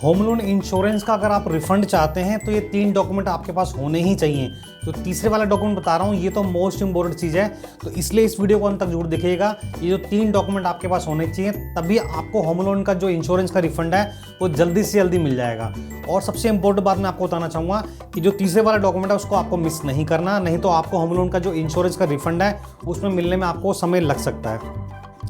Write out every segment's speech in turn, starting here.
Home loan insurance का अगर आप रिफंड चाहते हैं तो ये 3 डॉक्यूमेंट आपके पास होने ही चाहिए। तो तीसरे वाला डॉक्यूमेंट बता रहा हूँ, ये तो मोस्ट इंपॉर्टेंट चीज़ है, तो इसलिए इस वीडियो को अंत तक जरूर देखिएगा। ये जो 3 डॉक्यूमेंट आपके पास होने चाहिए, तभी आपको होम लोन का जो इंश्योरेंस का रिफंड है वो जल्दी से जल्दी मिल जाएगा। और सबसे इंपॉर्टेंट बात मैं आपको बताना चाहूँगा कि जो तीसरे वाला डॉक्यूमेंट है उसको आपको मिस नहीं करना, नहीं तो आपको होम लोन का जो इंश्योरेंस का रिफंड है उसमें मिलने में आपको समय लग सकता है।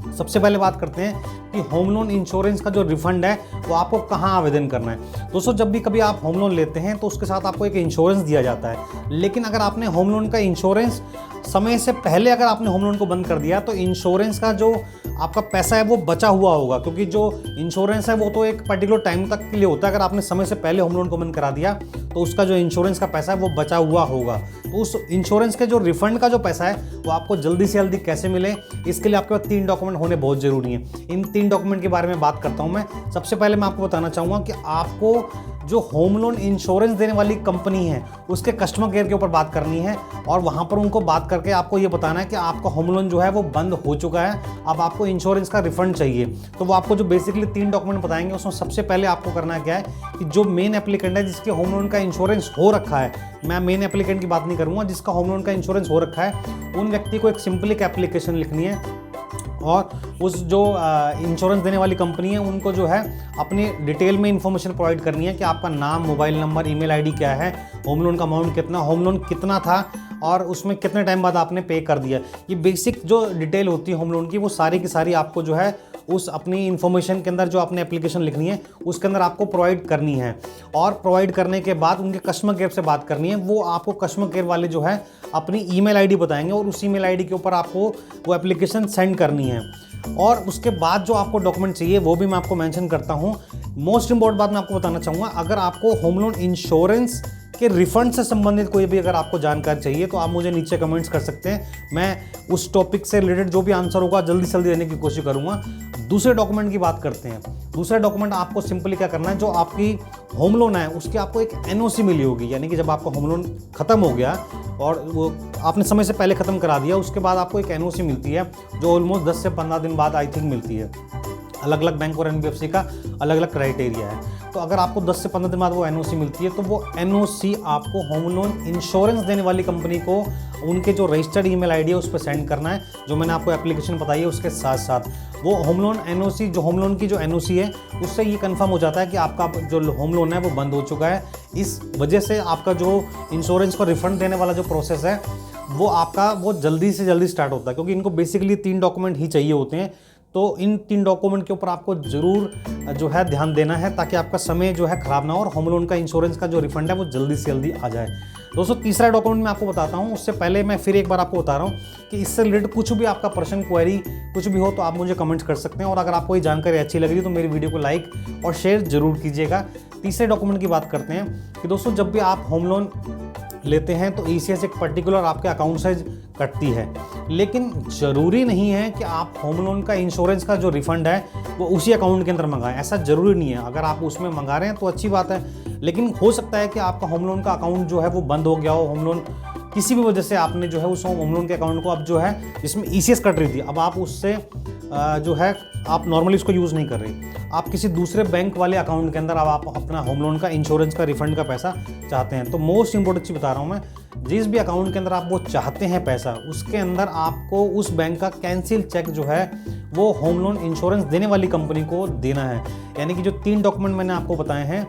सबसे पहले बात करते हैं कि होम लोन इंश्योरेंस का जो रिफंड है वो आपको कहाँ आवेदन करना है। दोस्तों, जब भी कभी आप होम लोन लेते हैं तो उसके साथ आपको एक इंश्योरेंस दिया जाता है, लेकिन अगर आपने होम लोन का इंश्योरेंस समय से पहले अगर आपने होम लोन को बंद कर दिया तो इंश्योरेंस का जो आपका पैसा है वो बचा हुआ होगा, क्योंकि जो इंश्योरेंस है वो तो एक पर्टिकुलर टाइम तक के लिए होता है। अगर आपने समय से पहले होम लोन को बंद करा दिया तो उसका जो इंश्योरेंस का पैसा है वो बचा हुआ होगा। तो उस इंश्योरेंस के जो रिफंड का जो पैसा है वो आपको जल्दी से जल्दी कैसे मिले, इसके लिए आपके पास 3 डॉक्यूमेंट होने बहुत ज़रूरी हैं। इन 3 डॉक्यूमेंट के बारे में बात करता हूँ मैं। सबसे पहले मैं आपको बताना चाहूँगा कि आपको जो होम लोन इंश्योरेंस देने वाली कंपनी है उसके कस्टमर केयर के ऊपर बात करनी है, और वहाँ पर उनको बात करके आपको ये बताना है कि आपका होम लोन जो है वो बंद हो चुका है, अब आपको इंश्योरेंस का रिफंड चाहिए। तो वो आपको जो बेसिकली 3 डॉक्यूमेंट बताएंगे, उसमें सबसे पहले आपको करना क्या है कि जो मेन एप्लीकेंट है जिसके होम लोन का इंश्योरेंस हो रखा है, मैं मेन एप्लीकेंट की बात नहीं करूँगा, जिसका होम लोन का इंश्योरेंस हो रखा है, उन व्यक्ति को एक सिंपल एक एप्लीकेशन लिखनी है और उस जो इंश्योरेंस देने वाली कंपनी है उनको जो है अपनी डिटेल में इंफॉर्मेशन प्रोवाइड करनी है कि आपका नाम, मोबाइल नंबर, ईमेल आईडी क्या है, होम लोन का अमाउंट कितना, होम लोन कितना था और उसमें कितने टाइम बाद आपने पे कर दिया। ये बेसिक जो डिटेल होती है होम लोन की वो सारी की सारी आपको जो है उस अपनी इन्फॉर्मेशन के अंदर जो आपने एप्लीकेशन लिखनी है उसके अंदर आपको प्रोवाइड करनी है। और प्रोवाइड करने के बाद उनके कस्टमर केयर से बात करनी है। वो आपको कस्टमर केयर वाले जो है अपनी ईमेल आईडी बताएंगे और उस ईमेल आईडी के ऊपर आपको वो एप्लीकेशन सेंड करनी है। और उसके बाद जो आपको डॉक्यूमेंट चाहिए वो भी मैं आपको मेंशन करता हूँ। मोस्ट इंपॉर्टेंट बात मैं आपको बताना चाहूँगा, अगर आपको होम लोन इंश्योरेंस के रिफंड से संबंधित कोई भी अगर आपको जानकारी चाहिए तो आप मुझे नीचे कमेंट्स कर सकते हैं। मैं उस टॉपिक से रिलेटेड जो भी आंसर होगा जल्दी से जल्दी देने की कोशिश करूँगा। दूसरे डॉक्यूमेंट की बात करते हैं। दूसरा डॉक्यूमेंट आपको सिंपली क्या करना है, जो आपकी होम लोन है उसकी आपको एक एनओसी मिली होगी, यानी कि जब आपका होम लोन खत्म हो गया और वो आपने समय से पहले ख़त्म करा दिया, उसके बाद आपको एक एनओसी मिलती है जो ऑलमोस्ट 10 से 15 दिन बाद आई थिंक मिलती है। अलग अलग बैंक और एनबीएफसी का अलग अलग क्राइटेरिया है। तो अगर आपको 10 से 15 दिन बाद वो एनओसी मिलती है तो वो एनओसी आपको होम लोन इंश्योरेंस देने वाली कंपनी को उनके जो रजिस्टर्ड ईमेल आईडी है उस पर सेंड करना है, जो मैंने आपको एप्लीकेशन बताई है उसके साथ साथ। वो होम लोन एनओसी, जो होम लोन की जो एनओसी है उससे ये कंफर्म हो जाता है कि आपका जो होम लोन है वो बंद हो चुका है। इस वजह से आपका जो इंश्योरेंस को रिफंड देने वाला जो प्रोसेस है वो आपका वो जल्दी से जल्दी स्टार्ट होता है, क्योंकि इनको बेसिकली 3 डॉक्यूमेंट ही चाहिए होते हैं। तो इन 3 डॉक्यूमेंट के ऊपर आपको ज़रूर जो है ध्यान देना है ताकि आपका समय जो है ख़राब ना हो और होम लोन का इंश्योरेंस का जो रिफंड है वो जल्दी से जल्दी आ जाए। दोस्तों, तीसरा डॉक्यूमेंट मैं आपको बताता हूँ, उससे पहले मैं फिर एक बार आपको बता रहा हूँ कि इससे रिलेटेड कुछ भी आपका प्रश्न, क्वेरी कुछ भी हो तो आप मुझे कमेंट कर सकते हैं। और अगर आपको ये जानकारी अच्छी लग रही है तो मेरी वीडियो को लाइक और शेयर जरूर कीजिएगा। तीसरे डॉक्यूमेंट की बात करते हैं कि दोस्तों, जब भी आप होम लोन लेते हैं तो ईसीएस एक पर्टिकुलर आपके अकाउंट से कटती है, लेकिन ज़रूरी नहीं है कि आप होम लोन का इंश्योरेंस का जो रिफंड है वो उसी अकाउंट के अंदर मंगाएं। ऐसा ज़रूरी नहीं है। अगर आप उसमें मंगा रहे हैं तो अच्छी बात है, लेकिन हो सकता है कि आपका होम लोन का अकाउंट जो है वो बंद हो गया हो, होम लोन किसी भी वजह से आपने जो है उस होम लोन के अकाउंट को अब जो है जिसमें ईसीएस कट रही थी, अब आप उससे जो है आप नॉर्मली उसको यूज़ नहीं कर रहे, आप किसी दूसरे बैंक वाले अकाउंट के अंदर अब आप अपना होम लोन का इंश्योरेंस का रिफंड का पैसा चाहते हैं। तो मोस्ट इंपॉर्टेंट चीज़ बता रहा हूँ मैं, जिस भी अकाउंट के अंदर आप वो चाहते हैं पैसा, उसके अंदर आपको उस बैंक का कैंसिल चेक जो है वो होम लोन इंश्योरेंस देने वाली कंपनी को देना है। यानी कि जो 3 डॉक्यूमेंट मैंने आपको बताए हैं,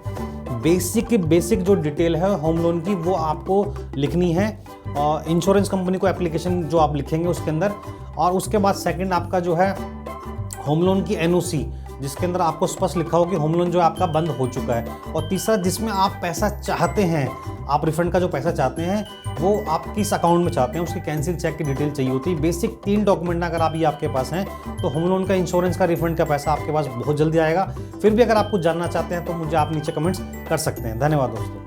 बेसिक जो डिटेल है होम लोन की वो आपको लिखनी है और इंश्योरेंस कंपनी को एप्लीकेशन जो आप लिखेंगे उसके अंदर। और उसके बाद सेकंड आपका जो है होम लोन की एनओसी, जिसके अंदर आपको स्पष्ट लिखा हो कि होम लोन जो है आपका बंद हो चुका है। और तीसरा जिसमें आप पैसा चाहते हैं, आप रिफंड का जो पैसा चाहते हैं वो आप किस अकाउंट में चाहते हैं उसकी कैंसिल चेक की डिटेल चाहिए होती है। बेसिक 3 डॉक्यूमेंट अगर आप ये आपके पास हैं तो होम लोन का इंश्योरेंस का रिफंड का पैसा आपके पास बहुत जल्दी आएगा। फिर भी अगर आप कुछ जानना चाहते हैं तो मुझे आप नीचे कमेंट्स कर सकते हैं। धन्यवाद दोस्तों।